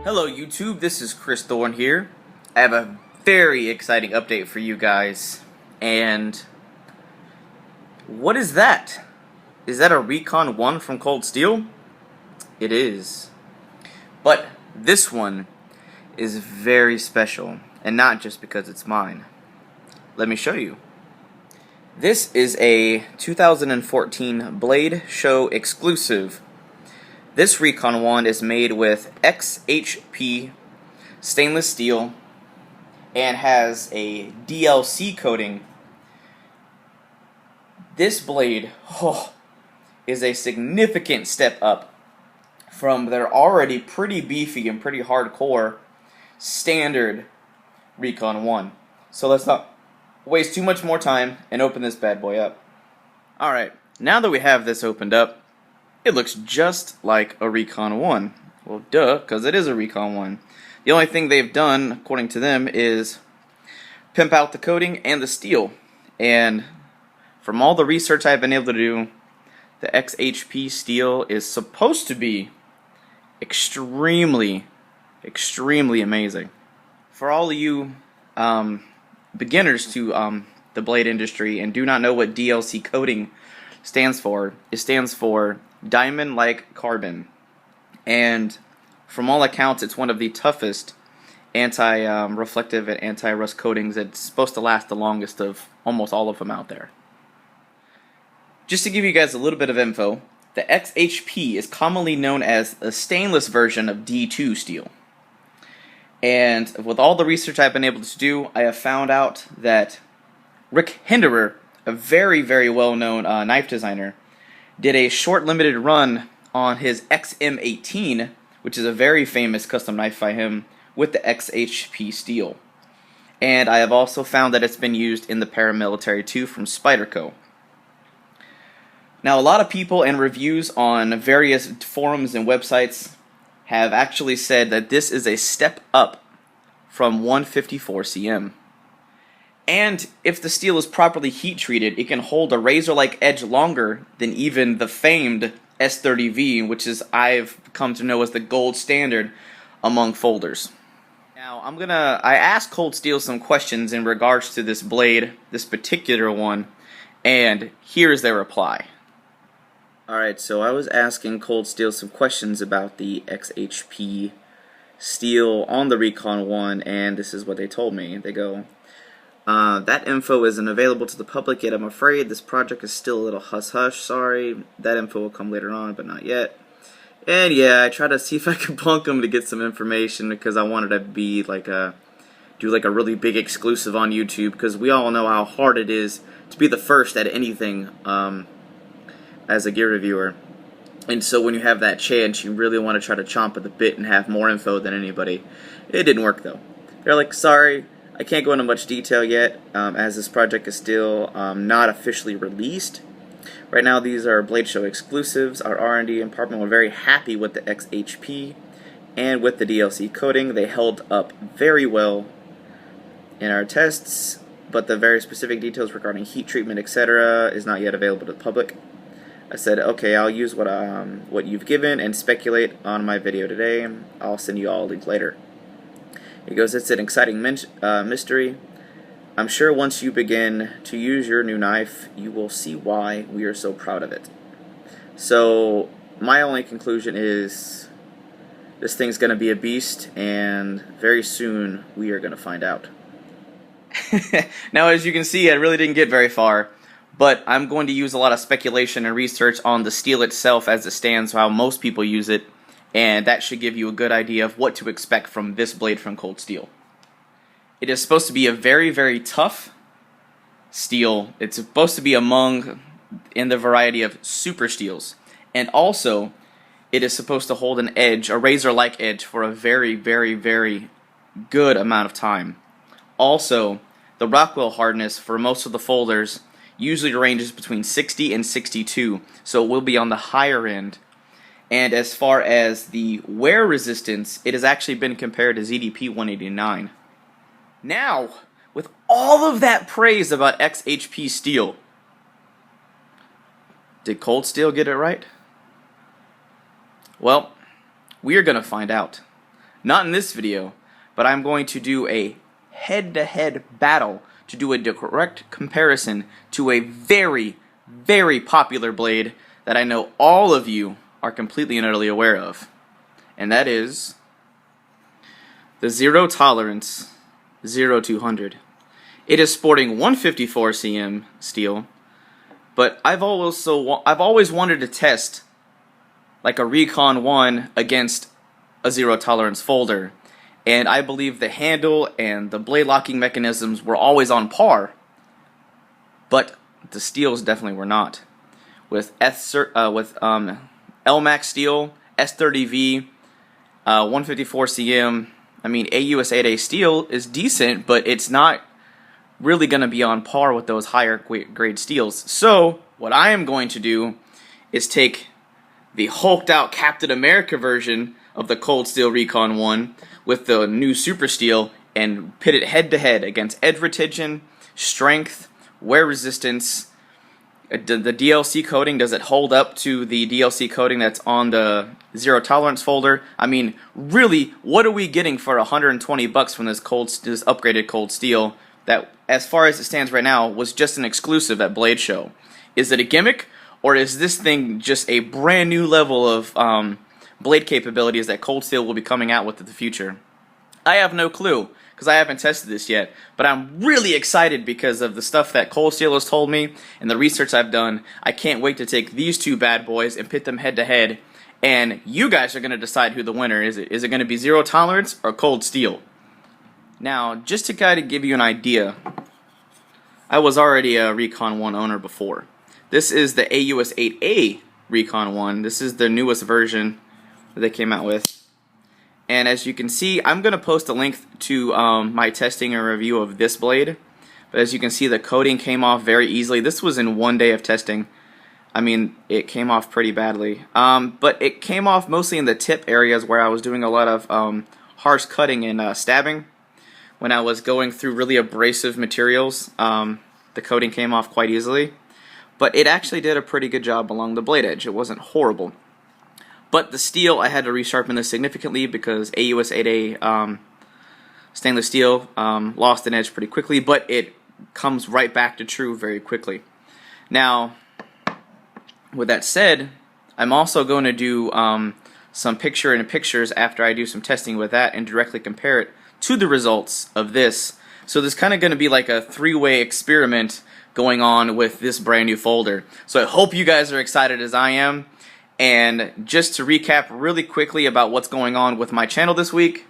Hello YouTube, this is Chris Thorne here. I have a very exciting update for you guys. And what is that? Is that a Recon 1 from Cold Steel? It is. But this one is very special, and not just because it's mine. Let me show you. This is a 2014 Blade Show exclusive. This Recon 1 is made with XHP stainless steel and has a DLC coating. This blade is a significant step up from their already pretty beefy and pretty hardcore standard Recon 1. So let's not waste too much more time and open this bad boy up. Alright, now that we have this opened up, it looks just like a Recon 1. Well, duh, because it is a Recon 1. The only thing they've done, according to them, is pimp out the coating and the steel. And from all the research I've been able to do, the XHP steel is supposed to be extremely amazing. For all of you beginners to the blade industry and do not know what DLC coating stands for, it stands for diamond-like carbon, and from all accounts it's one of the toughest anti-reflective and anti-rust coatings. It's supposed to last the longest of almost all of them out there. Just to give you guys a little bit of info, the XHP is commonly known as a stainless version of D2 steel. And with all the research I've been able to do, I have found out that Rick Hinderer, a very well-known knife designer, did a short limited run on his XM18, which is a very famous custom knife by him, with the XHP steel. And I have also found that it's been used in the Paramilitary 2 from Spyderco. Now, a lot of people and reviews on various forums and websites have actually said that this is a step up from 154 cm. And if the steel is properly heat treated, it can hold a razor-like edge longer than even the famed S30V, which is I've come to know as the gold standard among folders. Now I asked Cold Steel some questions in regards to this blade, this particular one, and here's their reply. Alright, so I was asking Cold Steel some questions about the XHP steel on the Recon 1, and this is what they told me. They go, that info isn't available to the public yet, I'm afraid. This project is still a little hush-hush, sorry. That info will come later on, but not yet. And yeah, I tried to see if I could punk them to get some information because I wanted to be do a really big exclusive on YouTube, because we all know how hard it is to be the first at anything as a gear reviewer. And so when you have that chance, you really want to try to chomp at the bit and have more info than anybody. It didn't work though. They're like, sorry, I can't go into much detail yet, as this project is still not officially released. Right now, these are Blade Show exclusives. Our R&D department were very happy with the XHP and with the DLC coating. They held up very well in our tests, but the very specific details regarding heat treatment, etc., is not yet available to the public. I said, okay, I'll use what you've given and speculate on my video today. I'll send you all a link later. He goes, it's an exciting mystery. I'm sure once you begin to use your new knife, you will see why we are so proud of it. So, my only conclusion is this thing's going to be a beast, and very soon we are going to find out. Now, as you can see, I really didn't get very far, but I'm going to use a lot of speculation and research on the steel itself as it stands, how most people use it. And that should give you a good idea of what to expect from this blade from Cold Steel. It is supposed to be a very tough steel. It's supposed to be in the variety of super steels. And also, it is supposed to hold an edge, a razor-like edge, for a very good amount of time. Also, the Rockwell hardness for most of the folders usually ranges between 60 and 62, so it will be on the higher end. And as far as the wear resistance, it has actually been compared to ZDP 189. Now, with all of that praise about XHP steel, did Cold Steel get it right? Well, we are going to find out. not in this video, but I'm going to do a head-to-head battle to do a direct comparison to a very, very popular blade that I know all of you are completely and utterly aware of. And that is the Zero Tolerance 0200. It is sporting 154 cm steel, but I've always wanted to test like a Recon 1 against a zero tolerance folder, and I believe the handle and the blade locking mechanisms were always on par, but the steels definitely were not. With LMAX steel, S30V, 154 cm, I mean AUS 8A steel is decent, but it's not really going to be on par with those higher grade steels. So what I am going to do is take the hulked out Captain America version of the Cold Steel Recon 1 with the new Super Steel and pit it head to head against edge retention, strength, wear resistance. The DLC coating, does it hold up to the DLC coating that's on the Zero Tolerance folder? I mean, really, what are we getting for $120 from this upgraded Cold Steel that, as far as it stands right now, was just an exclusive at Blade Show? Is it a gimmick, or is this thing just a brand new level of blade capabilities that Cold Steel will be coming out with in the future? I have no clue, because I haven't tested this yet, but I'm really excited because of the stuff that Cold Steel has told me and the research I've done. I can't wait to take these two bad boys and pit them head to head, and you guys are going to decide who the winner is. Is it going to be Zero Tolerance or Cold Steel? Now, just to kind of give you an idea, I was already a Recon 1 owner before. This is the AUS 8A Recon 1. This is the newest version that they came out with. And as you can see, I'm going to post a link to my testing and review of this blade. But as you can see, the coating came off very easily. This was in 1 day of testing. I mean, it came off pretty badly. But it came off mostly in the tip areas where I was doing a lot of harsh cutting and stabbing. When I was going through really abrasive materials, the coating came off quite easily. But it actually did a pretty good job along the blade edge. It wasn't horrible. But the steel, I had to resharpen this significantly because AUS 8A stainless steel lost an edge pretty quickly, but it comes right back to true very quickly. Now, with that said, I'm also going to do some pictures after I do some testing with that and directly compare it to the results of this. So there's kind of going to be like a three-way experiment going on with this brand new folder. So I hope you guys are excited as I am. And just to recap really quickly about what's going on with my channel this week,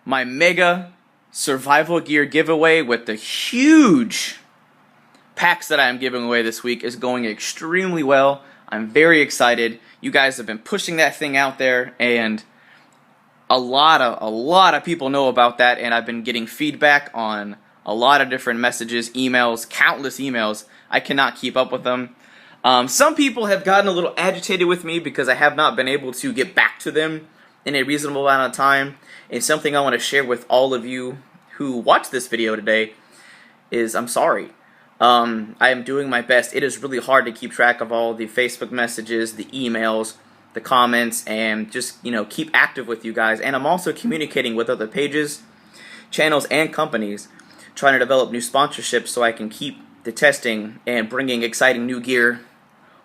my mega survival gear giveaway with the huge packs that I'm giving away this week is going extremely well. I'm very excited. You guys have been pushing that thing out there, and a lot of people know about that, and I've been getting feedback on a lot of different messages, emails, countless emails. I cannot keep up with them. Some people have gotten a little agitated with me because I have not been able to get back to them in a reasonable amount of time. And something I want to share with all of you who watch this video today is I'm sorry. I am doing my best. It is really hard to keep track of all the Facebook messages, the emails, the comments, and just, keep active with you guys. And I'm also communicating with other pages, channels, and companies, trying to develop new sponsorships so I can keep the testing and bringing exciting new gear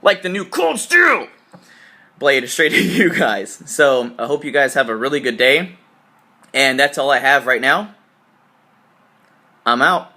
like the new Cold Steel blade straight to you guys. So I hope you guys have a really good day, and that's all I have right now. I'm out.